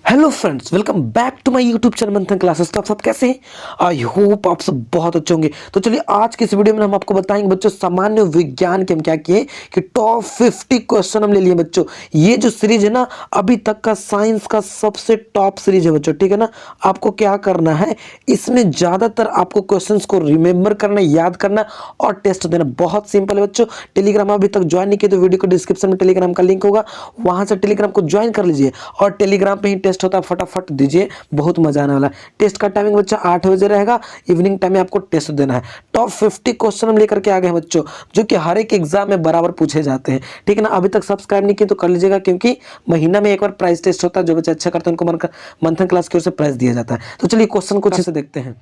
Hello friends, welcome back to my YouTube channel Manthan classes. तो आप सब कैसे हैं? आई होप आप सब बहुत अच्छे होंगे। तो चलिए आज की इस वीडियो में हम आपको बताएंगे बच्चों सामान्य विज्ञान के हम क्या किए कि टॉप 50 क्वेश्चन हम ले लिए बच्चों। ये जो सीरीज है ना, अभी तक का साइंस का सबसे टॉप सीरीज है बच्चों, ठीक है ना। आपको क्या करना है, इसमें ज्यादातर आपको क्वेश्चंस को रिमेंबर करना, याद करना और टेस्ट देना। बहुत सिंपल है बच्चों। टेलीग्राम अभी तक ज्वाइन नहीं किया तो वीडियो को डिस्क्रिप्शन में टेलीग्राम का लिंक होगा, वहां से टेलीग्राम को ज्वाइन कर लीजिए और टेलीग्राम पे ही टेस्ट होता है, फटाफट दीजिए, बहुत मजा आने वाला है। टेस्ट का टाइमिंग बच्चा 8 बजे रहेगा, इवनिंग टाइम में आपको टेस्ट देना है। टॉप 50 क्वेश्चन हम लेकर के आ गए हैं बच्चों, जो कि हर एक एग्जाम में बराबर पूछे जाते हैं, ठीक है ना। अभी तक सब्सक्राइब नहीं किए तो कर लीजिएगा, क्योंकि महीना में एक बार प्राइस टेस्ट होता है। जो बच्चे अच्छा करते हैं उनको मंथन क्लास की ओर से प्राइस दिया जाता है। तो चलिए क्वेश्चन कुछ ऐसे देखते हैं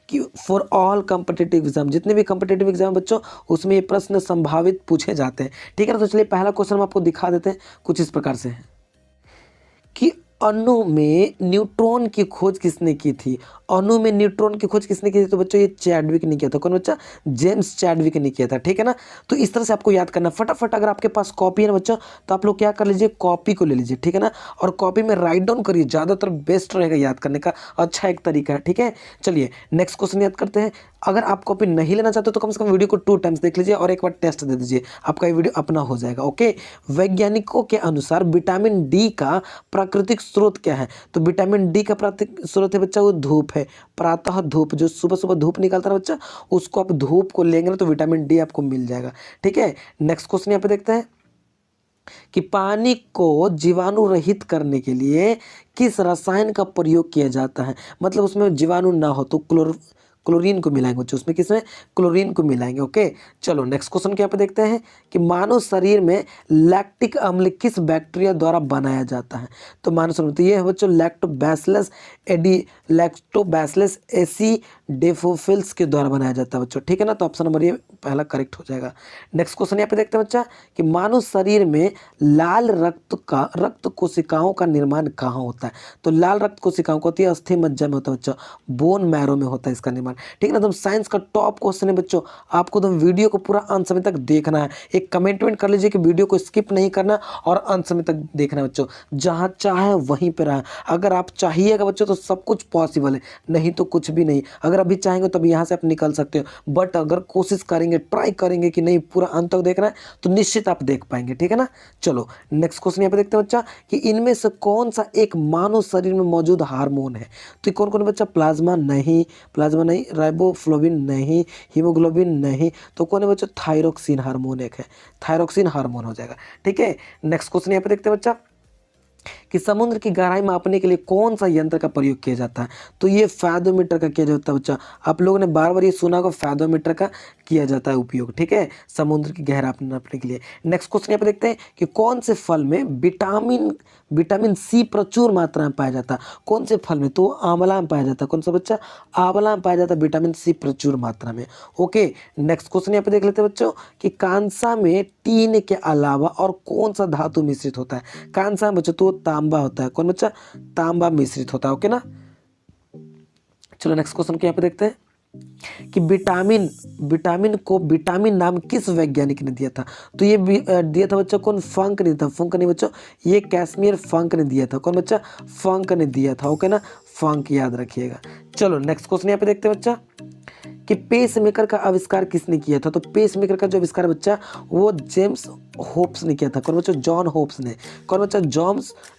कि फॉर ऑल कॉम्पिटिटिव एग्जाम, जितने भी कॉम्पिटिटिव एग्जाम बच्चों, उसमें ये प्रश्न संभावित पूछे जाते हैं, ठीक है ना। तो चलिए पहला क्वेश्चन हम आपको दिखा देते हैं, कुछ इस प्रकार से है कि अणु में न्यूट्रॉन की खोज किसने की थी। अणु में न्यूट्रॉन की खोज किसने की थी? तो बच्चों ये चैडविक ने किया था। कौन बच्चा? जेम्स चैडविक ने किया था, ठीक है ना। तो इस तरह से आपको याद करना फटाफट। अगर आपके पास कॉपी है ना बच्चों, तो आप लोग क्या कर लीजिए, कॉपी को ले लीजिए, ठीक है ना, और कॉपी में राइट डाउन करिए, ज़्यादातर बेस्ट रहेगा याद करने का, अच्छा एक तरीका है, ठीक है। चलिए नेक्स्ट क्वेश्चन याद करते हैं। अगर आप कॉपी नहीं लेना चाहते तो कम से कम वीडियो को 2 टाइम्स देख लीजिए और एक बार टेस्ट दे दीजिए, आपका ये वीडियो अपना हो जाएगा, ओके। वैज्ञानिकों के अनुसार विटामिन डी का प्राकृतिक स्रोत क्या है? तो विटामिन डी का प्राकृतिक स्रोत है बच्चा, वो धूप है। प्रातः धूप, जो सुबह सुबह धूप निकलता है बच्चा, उसको आप धूप को लेंगे ना तो विटामिन डी आपको मिल जाएगा, ठीक है। नेक्स्ट क्वेश्चन यहाँ पे देखते हैं कि पानी को जीवाणु रहित करने के लिए किस रसायन का प्रयोग किया जाता है। मतलब उसमें जीवाणु ना हो तो क्लोरीन को मिलाएंगे बच्चों, उसमें किसमें? क्लोरीन को मिलाएंगे, ओके। चलो नेक्स्ट क्वेश्चन क्या पे देखते हैं कि मानव शरीर में लैक्टिक अम्ल किस बैक्टीरिया द्वारा बनाया जाता है। तो मानव शरीर, तो ये है बच्चों लैक्टोबैसिलस एसिडोफिल्स के द्वारा बनाया जाता है बच्चों, ठीक है ना। तो ऑप्शन नंबर ये पहला करेक्ट हो जाएगा। नेक्स्ट क्वेश्चन यहाँ पे देखते हैं बच्चा कि मानव शरीर में लाल रक्त कोशिकाओं का निर्माण कहाँ होता है। तो लाल रक्त कोशिकाओं को होती है अस्थि मज्जा में होता है बच्चों, बोन मैरो में होता है इसका निर्माण, ठीक है ना। तो साइंस का टॉप क्वेश्चन है बच्चों, आपको तो वीडियो को पूरा अंत समय तक देखना है। एक कमेंटमेंट कर लीजिए कि वीडियो को स्किप नहीं करना और अंत समय तक देखना है बच्चों, जहां चाहे वहीं पे रहा। अगर आप चाहिएगा बच्चों तो सब कुछ पॉसिबल है, नहीं तो कुछ भी नहीं। अगर अभी चाहेंगे तो अभी यहाँ से आप निकल सकते हो, बट अगर कोशिश करेंगे, ट्राई करेंगे कि नहीं पूरा अंत तक देखना है, तो निश्चित आप देख पाएंगे, ठीक है ना। चलो नेक्स्ट क्वेश्चन यहाँ पे देखते हैं बच्चा कि इनमें से कौन सा एक मानव शरीर में मौजूद हार्मोन है। तो कौन कौन बच्चा? प्लाज्मा नहीं, राइबोफ्लोविन नहीं, हीमोग्लोबिन नहीं, तो कौन है बच्चा? थायरोक्सिन हार्मोन एक है, थायरोक्सिन हार्मोन हो जाएगा, ठीक है। नेक्स्ट क्वेश्चन यहाँ पे देखते हैं बच्चा कि समुद्र की गहराई मापने के लिए कौन सा यंत्र का प्रयोग किया जाता है। तो ये फैदोमीटर का किया जाता है बच्चा। आप लोगों ने बार बार ये सुना होगा, फैदोमीटर का किया जाता है उपयोग, ठीक है, समुद्र की गहराई नापने के लिए। नेक्स्ट क्वेश्चन यहाँ पे देखते हैं कि कौन से फल में विटामिन सी प्रचुर मात्रा में पाया जाता है। कौन से फल में? तो आंवला में पाया जाता है। कौन सा बच्चा? आंवला में पाया जाता है विटामिन सी प्रचुर मात्रा में, ओके। नेक्स्ट क्वेश्चन यहाँ पे देख लेते हैं बच्चों कि कांसा में टीन के अलावा और कौन सा धातु मिश्रित होता है। कांसा में बच्चों तो तांबा होता है। कौन बच्चा? तांबा मिश्रित होता है, ओके ना। चलो नेक्स्ट क्वेश्चन को यहाँ पे देखते हैं कि विटामिन को विटामिन नाम किस वैज्ञानिक ने दिया था। तो ये दिया था बच्चा कौन? फंक ने था। फंक नहीं बच्चों, ये कैस्मियर फंक ने दिया था। कौन बच्चा? फंक ने दिया था, ओके ना, फंक याद रखिएगा। चलो नेक्स्ट क्वेश्चन यहाँ पे देखते हैं बच्चा कि पेसमेकर का आविष्कार किसने किया था। तो पेसमेकर का जो आविष्कार बच्चा, वो जेम्स होप्स ने किया था। कौन बच्चा? जॉन होप्स ने। कौन बच्चा?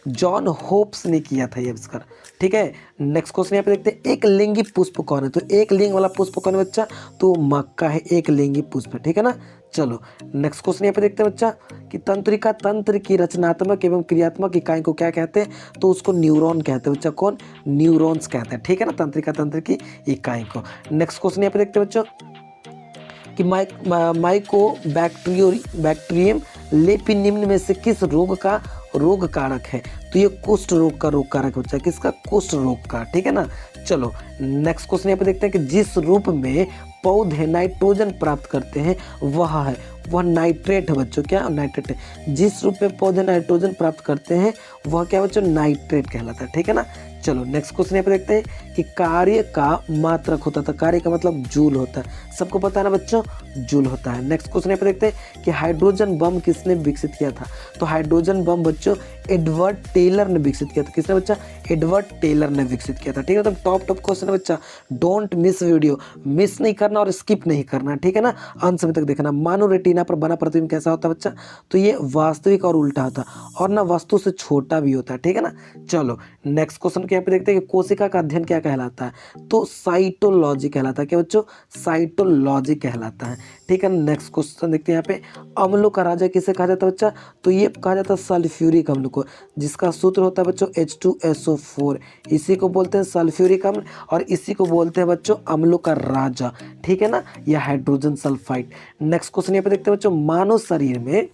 जॉन होप्स ने किया था ये आविष्कार, ठीक है। नेक्स्ट क्वेश्चन यहाँ पे देखते हैं एक लिंगी पुष्प कौन है। तो एक लिंग वाला पुष्प कौन है बच्चा? तो मक्का है, एक लिंगी पुष्प, ठीक है ना। चलो नेक्स्ट क्वेश्चन यहाँ पे देखते हैं बच्चा कि तंत्रिका तंत्र की रचनात्मक एवं क्रियात्मक इकाई को क्या कहते हैं। तो उसको न्यूरॉन कहते हैं बच्चा। कौन? न्यूरॉन्स कहते हैं, ठीक है ना, तंत्रिका तंत्र की इकाई को। नेक्स्ट क्वेश्चन यहाँ पे देखते हैं बच्चों कि बैक्टीरियम लेपी निम्न में से किस रोग कारक है। तो ये कुष्ठ रोग का रोग कारक बच्चा, किसका? कुष्ठ रोग का, ठीक है ना। चलो नेक्स्ट क्वेश्चन यहाँ पे देखते हैं कि जिस रूप में पौधे नाइट्रोजन प्राप्त करते हैं वह नाइट्रेट है बच्चों। क्या? नाइट्रेट है। जिस रूप में पौधे नाइट्रोजन प्राप्त करते हैं वह क्या बच्चों? नाइट्रेट कहलाता है, ठीक है ना। चलो नेक्स्ट क्वेश्चन यहाँ पे देखते हैं कि कार्य का मात्रक होता था, कार्य का मतलब जूल होता है, सबको पता है ना बच्चों, जूल होता है। नेक्स्ट क्वेश्चन यहाँ पे देखते हैं कि हाइड्रोजन बम किसने विकसित किया था, तो हाइड्रोजन बम बच्चों एडवर्ड टेलर ने विकसित किया था। किसने बच्चा, एडवर्ड टेलर ने विकसित किया था। ठीक है, तो टॉप क्वेश्चन है बच्चा, डोंट मिस वीडियो, मिस नहीं करना और स्किप नहीं करना, ठीक है ना, अंत समय तक देखना। मानो रेटिना पर बना प्रतिबिंब कैसा होता है बच्चा, तो ये वास्तविक और उल्टा होता है और ना वस्तु से छोटा भी होता है। ठीक है ना, चलो नेक्स्ट क्वेश्चन के यहाँ पे देखते हैं कि कोशिका का अध्ययन क्या कहलाता है, तो साइटोलॉजी कहलाता है। क्या बच्चों, साइटोलॉजी कहलाता है। ठीक है, नेक्स्ट क्वेश्चन देखते हैं यहाँ पे, अम्लों का राजा किसे कहा जाता है बच्चा, तो ये कहा जाता है सल्फ्यूरिक अम्ल को, जिसका सूत्र होता है बच्चों H2SO4, इसी को बोलते हैं सल्फ्यूरिक अम्ल और इसी को बोलते हैं बच्चों अम्लों का राजा। ठीक है ना, यह हाइड्रोजन सल्फाइड। नेक्स्ट क्वेश्चन यहाँ पे देखते हैं बच्चों, मानव शरीर में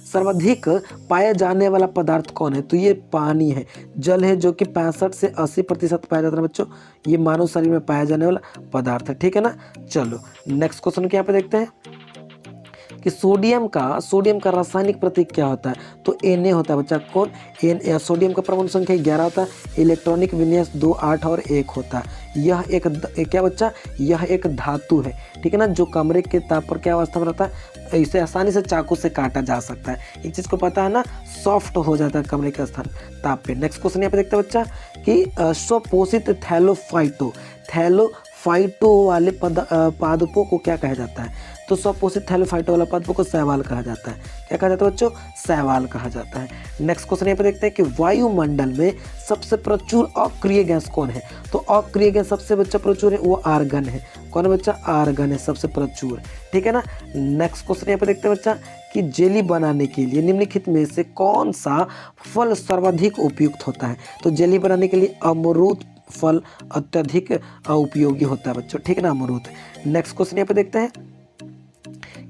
सर्वाधिक पाया जाने वाला पदार्थ कौन है, तो ये पानी है, जल है, जो कि 65 से 80% पाया जाता है बच्चों, ये मानव शरीर में पाया जाने वाला पदार्थ है। ठीक है ना, चलो नेक्स्ट क्वेश्चन के यहाँ पे देखते हैं कि सोडियम का रासायनिक प्रतीक क्या होता है, तो Na होता है बच्चा। कौन, सोडियम का परमाणु संख्या 11 होता है, इलेक्ट्रॉनिक विन्यास 2, 8 और 1 होता है। यह एक क्या बच्चा, यह एक धातु है। ठीक है ना, जो कमरे के ताप पर क्या अवस्था में रहता है, इसे आसानी से चाकू से काटा जा सकता है। एक चीज़ को पता है ना, सॉफ्ट हो जाता है कमरे का स्थान ताप पे। नेक्स्ट क्वेश्चन यहाँ पे देखते हैं बच्चा कि स्वपोषित थैलोफाइटो वाले पादपों को क्या कहा जाता है, तो स्वपोषित थैलोफाइटो वाला पादपों को शैवाल कहा जाता है। क्या कहा जाता है बच्चों, शैवाल कहा जाता है। नेक्स्ट क्वेश्चन यहाँ पे देखते हैं कि वायुमंडल में सबसे प्रचुर अक्रिय गैस कौन है, तो अक्रिय गैस सबसे बच्चा प्रचुर है वो आर्गन है। कौन है बच्चा, आर्गन है सबसे प्रचुर। ठीक है ना, नेक्स्ट क्वेश्चन यहाँ पे देखते हैं बच्चा कि जेली बनाने के लिए निम्नलिखित में से कौन सा फल सर्वाधिक उपयुक्त होता है, तो जेली बनाने के लिए अमरूद फल अत्यधिक उपयोगी होता है बच्चों। ठीक है ना, अमरूद। नेक्स्ट क्वेश्चन यहाँ पे देखते हैं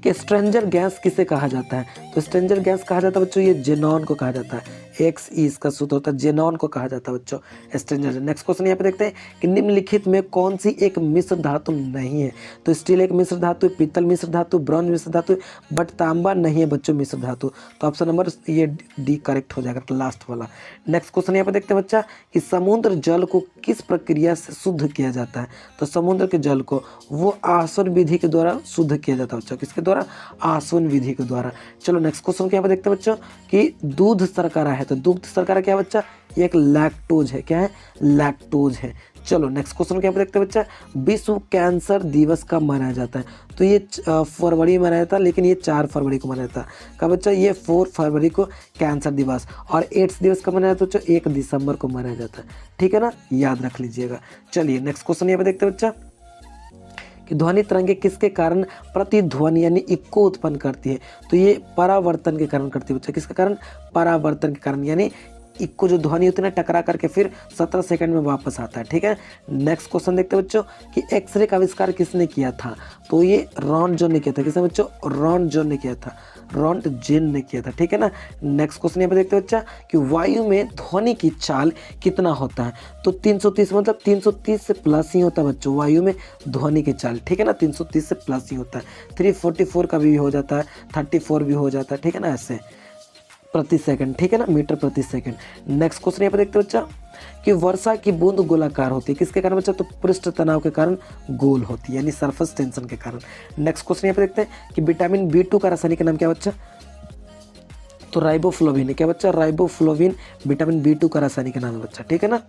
कि स्ट्रेंजर गैस किसे कहा जाता है, तो स्ट्रेंजर गैस कहा जाता है बच्चों ये जेनॉन को कहा जाता है। XE इसका सूत्र होता है, जेनॉन को कहा जाता है बच्चों स्ट्रेंजर। नेक्स्ट क्वेश्चन यहाँ पे देखते हैं कि निम्नलिखित में कौन सी एक मिश्र धातु नहीं है, तो स्टील एक मिश्र धातु, पीतल मिश्र धातु, ब्रॉन्ज मिश्र धातु, बट तांबा नहीं है बच्चों मिश्र धातु, तो ऑप्शन नंबर ये डी करेक्ट हो जाएगा, लास्ट वाला। नेक्स्ट क्वेश्चन यहाँ पे देखते हैं बच्चा कि समुद्र जल को किस प्रक्रिया से शुद्ध किया जाता है, तो समुद्र के जल को वो आसवन विधि के द्वारा शुद्ध किया जाता है बच्चों, किसके द्वारा, आसवन विधि के द्वारा। चलो नेक्स्ट क्वेश्चन क्या देखते हैं बच्चों कि दूध शर्करा है, तो दूध शर्करा क्या बच्चा, ये एक लैक्टोज है। क्या है, लैक्टोज है। चलो नेक्स्ट क्वेश्चन क्या देखते हैं बच्चा, विश्व कैंसर दिवस कब मनाया जाता है, तो ये फरवरी में मनाया जाता है, लेकिन ये 4 फरवरी को मनाया जाता है। कब बच्चा, ये 4 फरवरी को कैंसर दिवस, और एड्स दिवस कब मनाया जाता है बच्चा, 1 दिसंबर को मनाया जाता है। ठीक है ना, याद रख लीजिएगा। चलिए नेक्स्ट क्वेश्चन यहाँ पे देखते हैं बच्चा कि ध्वनि तरंगे किसके कारण प्रतिध्वनि यानी इको उत्पन्न करती है, तो ये परावर्तन के कारण करती है बच्चा। किसके कारण, परावर्तन के कारण, यानी इको जो ध्वनि होती है ना, टकरा करके फिर 17 सेकंड में वापस आता है। ठीक है, नेक्स्ट क्वेश्चन देखते हैं बच्चों कि एक्सरे का आविष्कार किसने किया था, तो ये रॉन्टजेन ने किया था। किसने बच्चों, रॉन्टजेन ने किया था, रॉन्टजेन ने किया था। ठीक है ना, नेक्स्ट क्वेश्चन यहाँ पे देखते हैं बच्चा कि वायु में ध्वनि की चाल कितना होता है, तो 330, मतलब 330 से प्लस ही होता है बच्चों वायु में ध्वनि की चाल। ठीक है ना, 330 से प्लस ही होता है। 344 का भी हो जाता है, 34 भी हो जाता है। ठीक है ना, ऐसे प्रति सेकंड। ठीक है ना, मीटर प्रति सेकंड। नेक्स्ट क्वेश्चन यहाँ पे देखते हैं बच्चा कि वर्षा की बूंद गोलाकार होती है, किसके कारण बच्चा, तो पृष्ठ तनाव के कारण गोल होती है, यानी सरफेस टेंशन के कारण। नेक्स्ट क्वेश्चन यहाँ पे देखते हैं कि विटामिन B2 का रासायनिक नाम क्या बच्चा, तो राइबोफ्लोविन है। क्या बच्चा, राइबोफ्लोविन विटामिन B2 का रासायनिक नाम है बच्चा। ठीक है ना,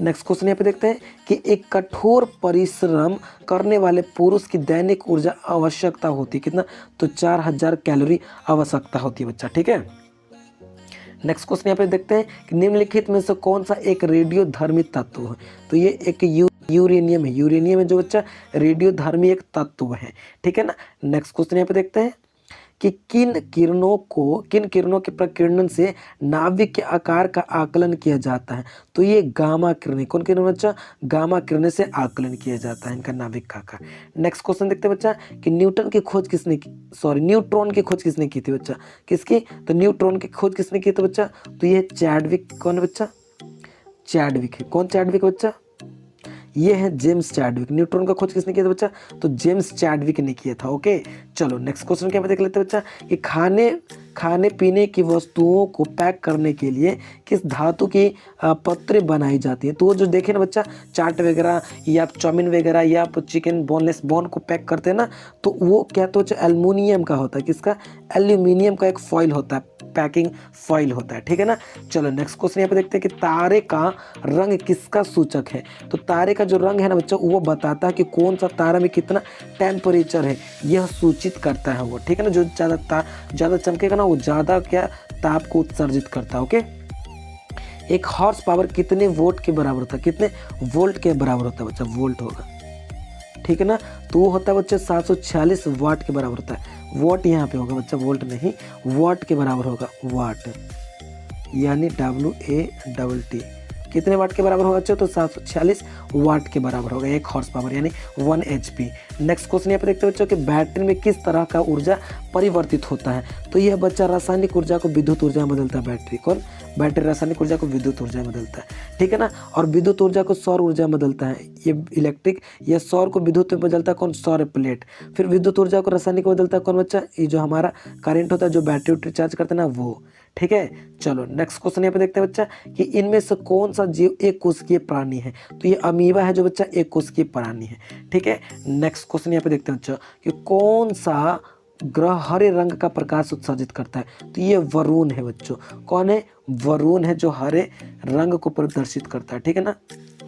नेक्स्ट क्वेश्चन यहाँ पे देखते हैं कि एक कठोर परिश्रम करने वाले पुरुष की दैनिक ऊर्जा आवश्यकता होती है कितना, तो 4000 कैलोरी आवश्यकता होती है बच्चा। ठीक है, नेक्स्ट क्वेश्चन यहाँ पे देखते हैं कि निम्नलिखित में से कौन सा एक रेडियोधर्मी तत्व है, तो ये एक यूरेनियम है। यूरेनियम है जो बच्चा रेडियोधर्मी एक तत्व है। ठीक है ना, नेक्स्ट क्वेश्चन यहाँ पे देखते हैं कि किन किरणों के प्रकीर्णन से नाभिक के आकार का आकलन किया जाता है, तो ये गामा किरणें। कौन किरण बच्चा, गामा किरणें से आकलन किया जाता है इनका नाभिक का आकार। नेक्स्ट क्वेश्चन देखते हैं बच्चा कि न्यूट्रॉन की खोज किसने की थी बच्चा, किसकी, तो न्यूट्रॉन की खोज किसने की थी बच्चा, तो ये चैडविक। कौन है बच्चा, चैडविक है। कौन चैडविक बच्चा, ये है जेम्स चैडविक। न्यूट्रॉन का खोज किसने किया था बच्चा, तो जेम्स चैडविक ने किया था। ओके, चलो नेक्स्ट क्वेश्चन क्या देख लेते हैं बच्चा कि खाने खाने पीने की वस्तुओं को पैक करने के लिए किस धातु की पत्रे बनाई जाती हैं? तो वो जो देखे ना बच्चा, चाट वगैरह या चाउमीन वगैरह या आप चिकन बोनलेस बोन को पैक करते हैं ना, तो वो क्या तो एल्युमिनियम का होता है। किसका? एल्यूमिनियम का एक फॉइल होता है, पैकिंग फॉइल होता है, ठीक है ना। चलो नेक्स्ट क्वेश्चन यहाँ पे देखते हैं कि तारे का रंग किसका सूचक है? तो तारे का जो रंग है ना बच्चा, वो बताता है कि कौन सा तारा में कितना टेम्परेचर है, यह सूचित करता है वो, ठीक है ना। जो ज़्यादा चमकेगा ना, वो ज़्यादा क्या ताप को उत्सर्जित करता है। ओके, एक हॉर्स पावर कितने वोल्ट के बराबर होता है? कितने वोल्ट के बराबर होता है बच्चा? वोल्ट होगा, ठीक है ना। तो वो होता है बच्चा 746 वाट के बराबर होता है। वाट यहाँ पे होगा बच्चा, वोल्ट नहीं, वाट के बराबर होगा, वाट यानी WATT। कितने वाट के बराबर होगा बच्चा? तो 746 वाट के बराबर होगा एक हॉर्स पावर यानी 1 HP। नेक्स्ट क्वेश्चन यहाँ पे देखते हैं बच्चों कि बैटरी में किस तरह का ऊर्जा परिवर्तित होता है? तो यह बच्चा रासायनिक ऊर्जा को विद्युत ऊर्जा में बदलता है। बैटरी कौन? बैटरी रासायनिक ऊर्जा को विद्युत ऊर्जा में बदलता है, ठीक है ना। और विद्युत ऊर्जा को सौर ऊर्जा में बदलता है, ये इलेक्ट्रिक या सौर को विद्युत में बदलता है कौन? सौर प्लेट। फिर विद्युत ऊर्जा को रासायनिक में बदलता है कौन बच्चा? ये जो हमारा करंट होता है, जो बैटरी उटरी चार्ज करते हैं ना, वो, ठीक है। चलो नेक्स्ट क्वेश्चन यहाँ पे देखते हैं बच्चा कि इनमें से कौन सा जीव एक कोशिकीय प्राणी है? तो ये अमीबा है जो बच्चा एक कोशिकीय प्राणी है, ठीक है। नेक्स्ट क्वेश्चन यहाँ पे देखते हैं बच्चा कि कौन सा ग्रह हरे रंग का प्रकाश उत्सर्जित करता है? तो ये वरुण है बच्चों। कौन है? वरुण है जो हरे रंग को प्रदर्शित करता है, ठीक है ना,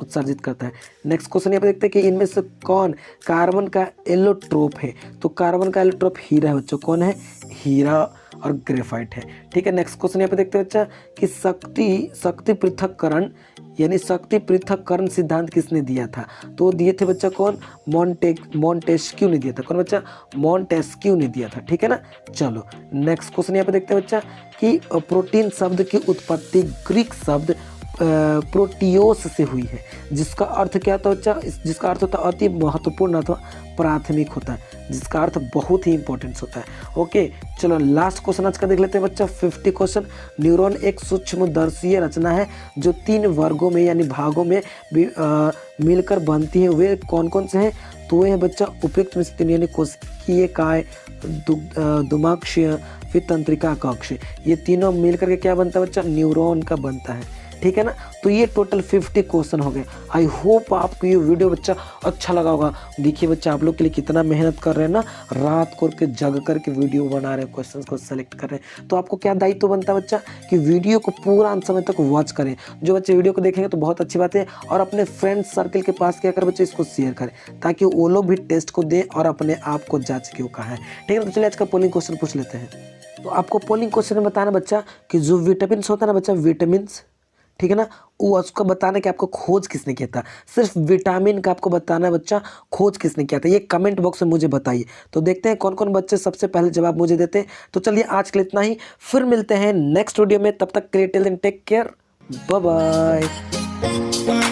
उत्सर्जित करता है। नेक्स्ट क्वेश्चन यहाँ पे देखते हैं कि इनमें से कौन कार्बन का एलोट्रोप है? तो कार्बन का एलोट्रोप हीरा है बच्चों। कौन है? हीरा और ग्रेफाइट है, ठीक है। नेक्स्ट क्वेश्चन यहाँ पे देखते हैं बच्चा कि शक्ति पृथक्करण यानी शक्ति पृथक्करण सिद्धांत किसने दिया था? तो दिए थे बच्चा कौन? मॉन्टेस्क्यू ने दिया था। कौन बच्चा? मॉन्टेस्क्यू ने दिया था, ठीक है ना। चलो नेक्स्ट क्वेश्चन यहाँ पे देखते हैं बच्चा कि प्रोटीन शब्द की उत्पत्ति ग्रीक शब्द प्रोटियोस से हुई है, जिसका अर्थ क्या होता है बच्चा? जिसका अर्थ होता है अति महत्वपूर्ण अथवा प्राथमिक होता है, जिसका अर्थ बहुत ही इंपॉर्टेंट होता है। ओके, चलो लास्ट क्वेश्चन आज का देख लेते हैं बच्चा। 50 क्वेश्चन। न्यूरॉन एक सूक्ष्मदर्शीय रचना है जो 3 वर्गों में यानी भागों में मिलकर बनती है। वे कौन कौन से हैं? तो वे हैं बच्चा उपयुक्त में से 3 यानी कोशिकीय काय, दुमाक्षीय, फिर तंत्रिका कक्ष। ये तीनों मिलकर के क्या बनता है बच्चा? न्यूरॉन का बनता है, ठीक है ना। तो ये टोटल 50 क्वेश्चन हो गए। आई होप आपको ये वीडियो बच्चा अच्छा लगा होगा। देखिए बच्चा, आप लोग के लिए कितना मेहनत कर रहे हैं ना, रात को के जग करके वीडियो बना रहे हैं, क्वेश्चंस को सेलेक्ट कर रहे हैं। तो आपको क्या दायित्व बनता है बच्चा कि वीडियो को पूरा अंत समय तक वॉच करें। जो बच्चे वीडियो को देखेंगे तो बहुत अच्छी बात है, और अपने फ्रेंड्स सर्कल के पास क्या कर बच्चे इसको शेयर करें ताकि वो लोग भी टेस्ट को दें और अपने आप को जाँच के कहा है, ठीक है। तो चलिए आज का पोलिंग क्वेश्चन पूछ लेते हैं। तो आपको पोलिंग क्वेश्चन में बताना बच्चा कि जो विटामिन होता है ना बच्चा, विटामिन, ठीक है ना, वो उसको बताना कि आपको खोज किसने किया था। सिर्फ विटामिन का आपको बताना है बच्चा, खोज किसने किया था, ये कमेंट बॉक्स में मुझे बताइए। तो देखते हैं कौन कौन बच्चे सबसे पहले जवाब मुझे देते हैं। तो चलिए आज के लिए इतना ही, फिर मिलते हैं नेक्स्ट वीडियो में। तब तक के लिए tell them take care, bye bye.